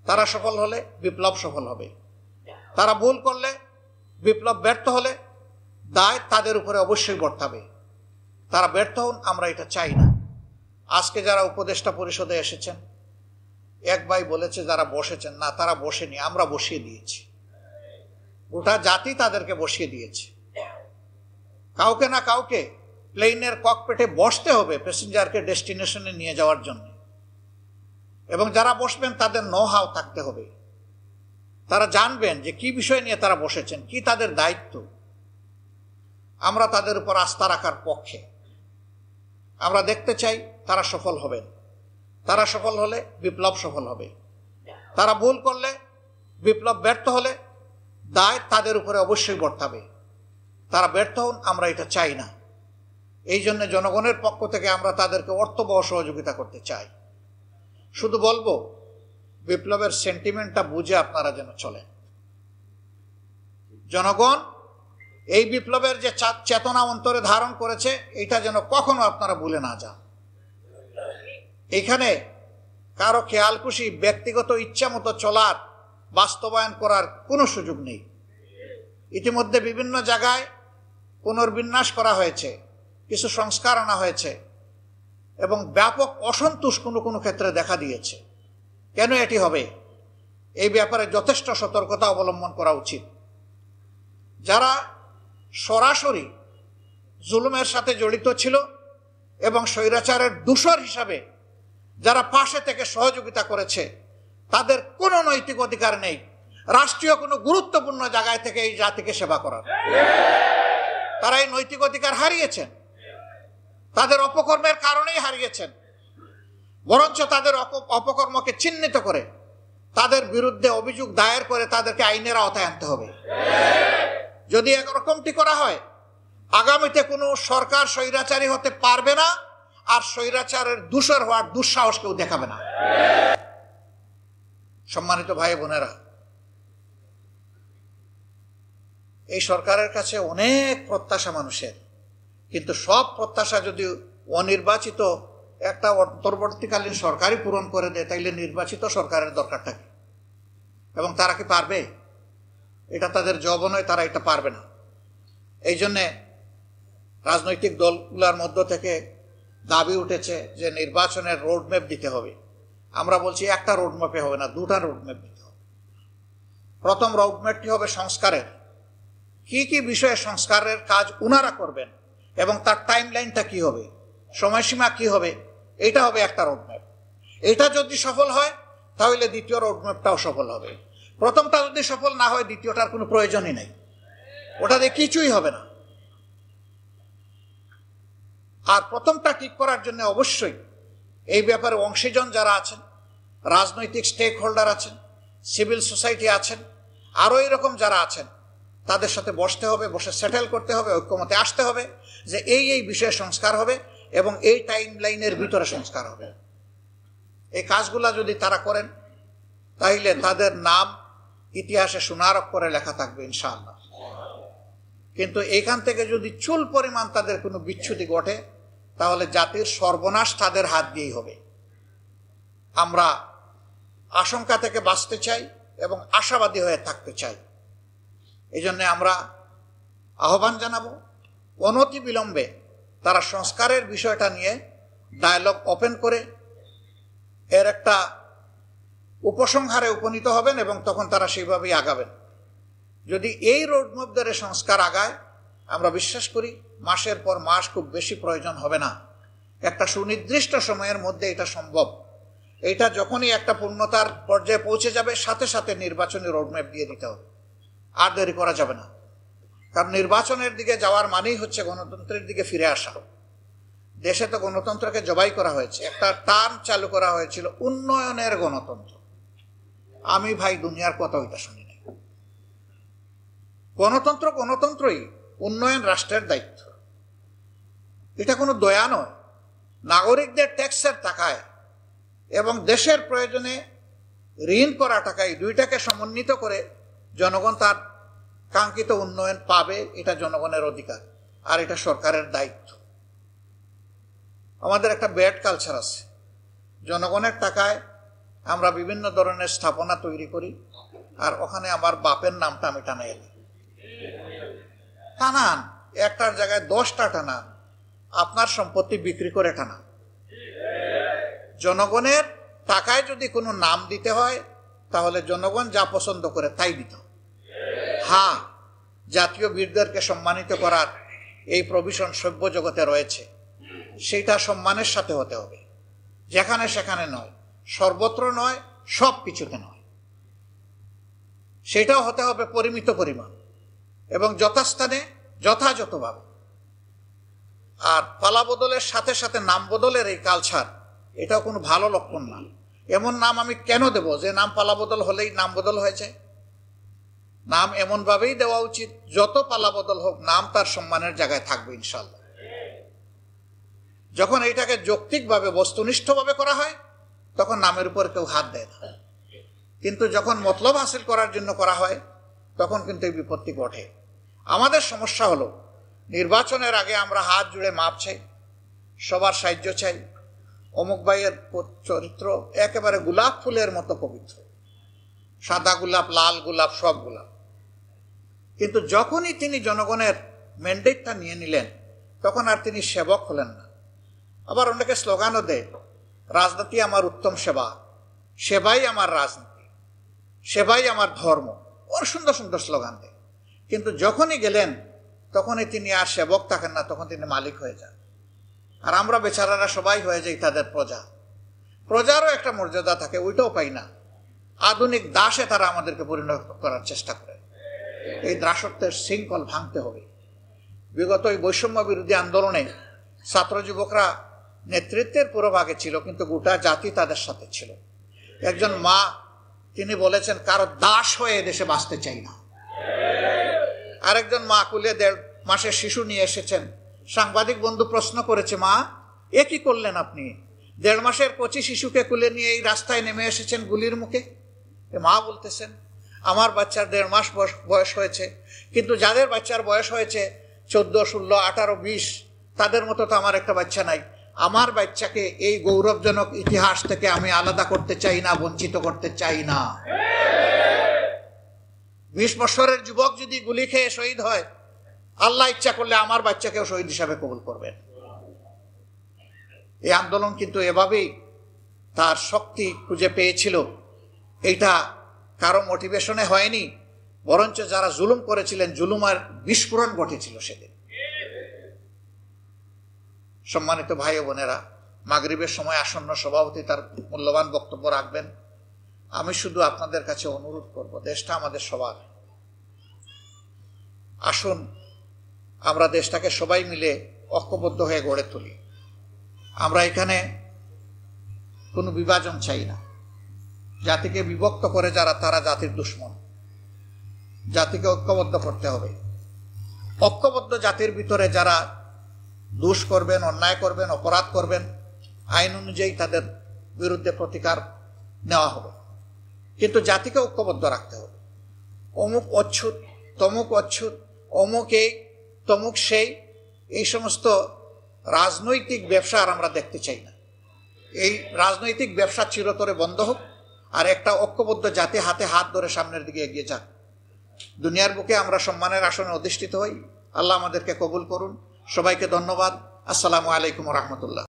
তারা সফল হলে বিপ্লব সফল হবে। তারা ভুল করলে, বিপ্লব ব্যর্থ হলে দায় তাদের উপরে অবশ্যই বর্তাবে। তারা ব্যর্থ হন, আমরা এটা চাই না। আজকে যারা উপদেষ্টা পরিষদে এসেছেন, এক ভাই বলেছে যারা বসেছেন, না তারা বসেনি, আমরা বসিয়ে দিয়েছি। গোটা জাতি তাদেরকে বসিয়ে দিয়েছে। কাউকে না কাউকে প্লেনের ককপিটে বসতে হবে প্যাসেঞ্জারকে ডেস্টিনেশনে নিয়ে যাওয়ার জন্য, এবং যারা বসবেন তাদের নো হাউ থাকতে হবে। তারা জানবেন যে কি বিষয় নিয়ে তারা বসেছেন, কি তাদের দায়িত্ব। আমরা তাদের উপর আস্থা রাখার পক্ষে। আমরা দেখতে চাই তারা সফল হবেন। তারা সফল হলে বিপ্লব সফল হবে। তারা ভুল করলে, বিপ্লব ব্যর্থ হলে দায় তাদের উপরে অবশ্যই বর্তাবে। তারা ব্যর্থ হন, আমরা এটা চাই না। এই জন্য জনগণের পক্ষ থেকে আমরা তাদেরকে অর্থবহ সহযোগিতা করতে চাই। শুধু বলবো, বিপ্লবের সেন্টিমেন্টটা বুঝে আপনারা যেন চলেন। জনগণ এই বিপ্লবের যে চেতনা অন্তরে ধারণ করেছে, এটা যেন কখনো আপনারা ভুলে না যান। এখানে কারো খেয়াল খুশি ব্যক্তিগত ইচ্ছা মতো চলার, বাস্তবায়ন করার কোনো সুযোগ নেই। ইতিমধ্যে বিভিন্ন জায়গায় পুনর্বিন্যাস করা হয়েছে, কিছু সংস্কার আনা হয়েছে, এবং ব্যাপক অসন্তোষ কোনো কোনো ক্ষেত্রে দেখা দিয়েছে। কেন এটি হবে? এই ব্যাপারে যথেষ্ট সতর্কতা অবলম্বন করা উচিত। যারা সরাসরি জুলুমের সাথে জড়িত ছিল এবং স্বৈরাচারের দূষর হিসাবে যারা পাশে থেকে সহযোগিতা করেছে, তাদের কোনো নৈতিক অধিকার নেই রাষ্ট্রীয় কোনো গুরুত্বপূর্ণ জায়গায় থেকে এই জাতিকে সেবা করার। তারা এই নৈতিক অধিকার হারিয়েছেন, তাদের অপকর্মের কারণেই হারিয়েছেন। বরঞ্চ তাদের অপকর্মকে চিহ্নিত করে তাদের বিরুদ্ধে অভিযোগ দায়ের করে তাদেরকে আইনের আওতায় আনতে হবে। যদি এরকমটি করা হয়, আগামীতে কোনো সরকার স্বৈরাচারী হতে পারবে না, আর স্বৈরাচারের দূষর হওয়ার দুঃসাহস কেউ দেখাবে না। সম্মানিত ভাই বোনেরা, এই সরকারের কাছে অনেক প্রত্যাশা মানুষের, কিন্তু সব প্রত্যাশা যদি অনির্বাচিত একটা অন্তর্বর্তীকালীন সরকারই পূরণ করে দেয়, তাইলে নির্বাচিত সরকারের দরকারটা কি? এবং তারা কি পারবে? এটা তাদের জব নয়, তারা এটা পারবে না। এই জন্যে রাজনৈতিক দলগুলোর মধ্য থেকে দাবি উঠেছে যে নির্বাচনের রোডম্যাপ দিতে হবে। আমরা বলছি একটা রোডম্যাপে হবে না, দুটা রোডম্যাপ দিতে হবে। প্রথম রোডম্যাপটি হবে সংস্কারের। কি কি বিষয়ে সংস্কারের কাজ উনারা করবেন এবং তার টাইম লাইনটা কি হবে, সময়সীমা কি হবে, এটা হবে একটা রোডম্যাপ। এটা যদি সফল হয় তাহলে দ্বিতীয় রোডম্যাপটাও সফল হবে। প্রথমটা যদি সফল না হয়, দ্বিতীয়টার কোনো প্রয়োজনই নেই, ওটা দিয়ে কিছুই হবে না। আর প্রথমটা ঠিক করার জন্য অবশ্যই এই ব্যাপারে অংশীজন যারা আছেন, রাজনৈতিক স্টেক হোল্ডার আছেন, সিভিল সোসাইটি আছেন, আরও এরকম যারা আছেন, তাদের সাথে বসতে হবে, বসে সেটেল করতে হবে, ঐক্যমতে আসতে হবে যে এই বিষয়ে সংস্কার হবে এবং এই টাইম লাইনের ভিতরে সংস্কার হবে। এই কাজগুলা যদি তারা করেন, তাইলে তাদের নাম ইতিহাসে সোনার অক্ষরে লেখা থাকবে ইনশাআল্লাহ। কিন্তু এখান থেকে যদি চুল পরিমাণ তাদের কোনো বিচ্যুতি ঘটে, তাহলে জাতির সর্বনাশ তাদের হাত দিয়েই হবে। আমরা আশঙ্কা থেকে বাঁচতে চাই এবং আশাবাদী হয়ে থাকতে চাই। এই জন্যে আমরা আহ্বান জানাবো, অনতি বিলম্বে তারা সংস্কারের বিষয়টা নিয়ে ডায়ালগ ওপেন করে এর একটা উপসংহারে উপনীত হবেন এবং তখন তারা সেইভাবেই আগাবেন। যদি এই রোডম্যাপ ধরে সংস্কার আগায়, আমরা বিশ্বাস করি মাসের পর মাস খুব বেশি প্রয়োজন হবে না, একটা সুনির্দিষ্ট সময়ের মধ্যে এটা সম্ভব। এটা যখনই একটা পূর্ণতার পর্যায়ে পৌঁছে যাবে, সাথে সাথে নির্বাচনী রোডম্যাপ দিয়ে দিতে হবে, আর দেরি করা যাবে না। কারণ নির্বাচনের দিকে যাওয়ার মানেই হচ্ছে গণতন্ত্রের দিকে ফিরে আসা। দেশে তো গণতন্ত্রকে জবাই করা হয়েছে, একটা টার্ম চালু করা হয়েছিল উন্নয়নের গণতন্ত্র। আমি ভাই দুনিয়ার কথা ওইটা শুনি নাই। গণতন্ত্র গণতন্ত্রই, উন্নয়ন রাষ্ট্রের দায়িত্ব। এটা কোনো দয়া নয়। নাগরিকদের ট্যাক্সের টাকায় এবং দেশের প্রয়োজনে ঋণ করা টাকায়, দুইটাকে সমন্বিত করে জনগণ তার কাঙ্ক্ষিত উন্নয়ন পাবে, এটা জনগণের অধিকার, আর এটা সরকারের দায়িত্ব। আমাদের একটা ব্যাড কালচার আছে, জনগণের টাকায় আমরা বিভিন্ন ধরনের স্থাপনা তৈরি করি, আর ওখানে আমার বাপের নামটা আমি টানাই এলি। টানান, একটার জায়গায় 10টা টানান, আপনার সম্পত্তি বিক্রি করে টানান। জনগণের টাকায় যদি কোনো নাম দিতে হয় তাহলে জনগণ যা পছন্দ করে তাই দিত। হ্যাঁ, জাতীয় বীরদেরকে সম্মানিত করার এই প্রভিশন সভ্য জগতে রয়েছে, সেটা সম্মানের সাথে হতে হবে, যেখানে সেখানে নয়, সর্বত্র নয়, সব কিছুতে নয়। সেটাও হতে হবে পরিমিত পরিমাণ এবং যথাস্থানে যথাযথভাবে। আর পালা বদলের সাথে সাথে নাম বদলের এই কালচার, এটাও কোনো ভালো লক্ষণ না। এমন নাম আমি কেন দেব যে নাম পালা বদল হলেই নাম বদল হয়ে যায়? নাম এমনভাবেই দেওয়া উচিত যত পালা বদল হোক নাম তার সম্মানের জায়গায় থাকবে ইনশাল্লাহ। যখন এইটাকে যৌক্তিকভাবে বস্তুনিষ্ঠভাবে করা হয় তখন নামের উপর কেউ হাত দেয় না, কিন্তু যখন মতলব হাসিল করার জন্য করা হয় তখন কিন্তু এই বিপত্তি ঘটে। আমাদের সমস্যা হলো নির্বাচনের আগে আমরা হাত জুড়ে মাপ চাই, সবার সাহায্য চাই, অমুক ভাইয়ের চরিত্র একেবারে গোলাপ ফুলের মতো পবিত্র, সাদা গোলাপ, লাল গোলাপ, সব গোলাপ। কিন্তু যখনই তিনি জনগণের ম্যান্ডেটটা নিয়ে নিলেন তখন আর তিনি সেবক হলেন না। আবার অনেকে স্লোগানও দেয়, রাজনীতি আমার উত্তম সেবা, সেবাই আমার রাজনীতি, সেবাই আমার ধর্ম। ওর সুন্দর সুন্দর স্লোগান দেয়, কিন্তু যখনই গেলেন তখনই তিনি আর সেবক থাকেন না, তখন তিনি মালিক হয়ে যান। আর আমরা বেচারারা সবাই হয়ে যাই তাদের প্রজা। প্রজারও একটা মর্যাদা থাকে, ওইটাও পাই না। আধুনিক দাসে তারা আমাদেরকে পরিণত করার চেষ্টা করে। এই দাসত্বের শৃঙ্খল ভাঙতে হবে। বিগত এই বৈষম্য বিরোধী আন্দোলনে ছাত্র যুবকরা নেতৃত্বের পুরোভাগে ছিল, কিন্তু গোটা জাতি তাদের সাথে ছিল। একজন মা তিনি বলেছেন, কারো দাস হয়ে দেশে বাঁচতে চাই না। আরেকজন মা কুলে 1.5 মাসের শিশু নিয়ে এসেছেন। সাংবাদিক বন্ধু প্রশ্ন করেছে, মা এ কি করলেন আপনি? 1.5 মাসের কচি শিশুকে কুলে নিয়ে এই রাস্তায় নেমে এসেছেন গুলির মুখে। মা বলতেছেন, আমার বাচ্চার 1.5 মাস বয়স হয়েছে, কিন্তু যাদের বাচ্চার বয়স হয়েছে 14, 16, 18, 20, তাদের মতো তো আমার একটা বাচ্চা নাই। আমার বাচ্চাকে এই গৌরবজনক ইতিহাস থেকে আমি আলাদা করতে চাই না, বঞ্চিত করতে চাই না। 20 বছরের যুবক যদি গুলি খেয়ে শহীদ হয়, আল্লাহ ইচ্ছা করলে আমার বাচ্চাকেও শহীদ হিসাবে কবুল করবেন। এই আন্দোলন কিন্তু এভাবেই তার শক্তি খুঁজে পেয়েছিল। এইটা কারো মোটিভেশনে হয়নি, বরঞ্চ যারা জুলুম করেছিলেন জুলুমের বিস্ফোরণ ঘটেছিল সেদিন। সম্মানিত ভাই ও বোনেরা, মাগরিবের সময় আসন্ন, সভাপতি তার মূল্যবান বক্তব্য রাখবেন। আমি শুধু আপনাদের কাছে অনুরোধ করব, দেশটা আমাদের সবার। আসুন আমরা দেশটাকে সবাই মিলে ঐক্যবদ্ধ হয়ে গড়ে তুলি। আমরা এখানে কোনো বিভাজন চাই না। জাতিকে বিভক্ত করে যারা, তারা জাতির দুশ্মন। জাতিকে ঐক্যবদ্ধ করতে হবে। ঐক্যবদ্ধ জাতির ভিতরে যারা দোষ করবেন, অন্যায় করবেন, অপরাধ করবেন, আইন অনুযায়ী তাদের বিরুদ্ধে প্রতিকার নেওয়া হবে। কিন্তু জাতিকে ঐক্যবদ্ধ রাখতে হবে। অমুক অচ্ছুত, তমুক অচ্ছুত, অমুক এই তমুক সেই, এই সমস্ত রাজনৈতিক ব্যবসা আর আমরা দেখতে চাই না। এই রাজনৈতিক ব্যবসা চিরতরে বন্ধ হোক, আর একটা ঐক্যবদ্ধ জাতি হাতে হাত ধরে সামনের দিকে এগিয়ে যাক। দুনিয়ার বুকে আমরা সম্মানের আসনে অধিষ্ঠিত হই। আল্লাহ আমাদেরকে কবুল করুন। সবাইকে ধন্যবাদ। আসসালামু আলাইকুম ওয়া রাহমাতুল্লাহ।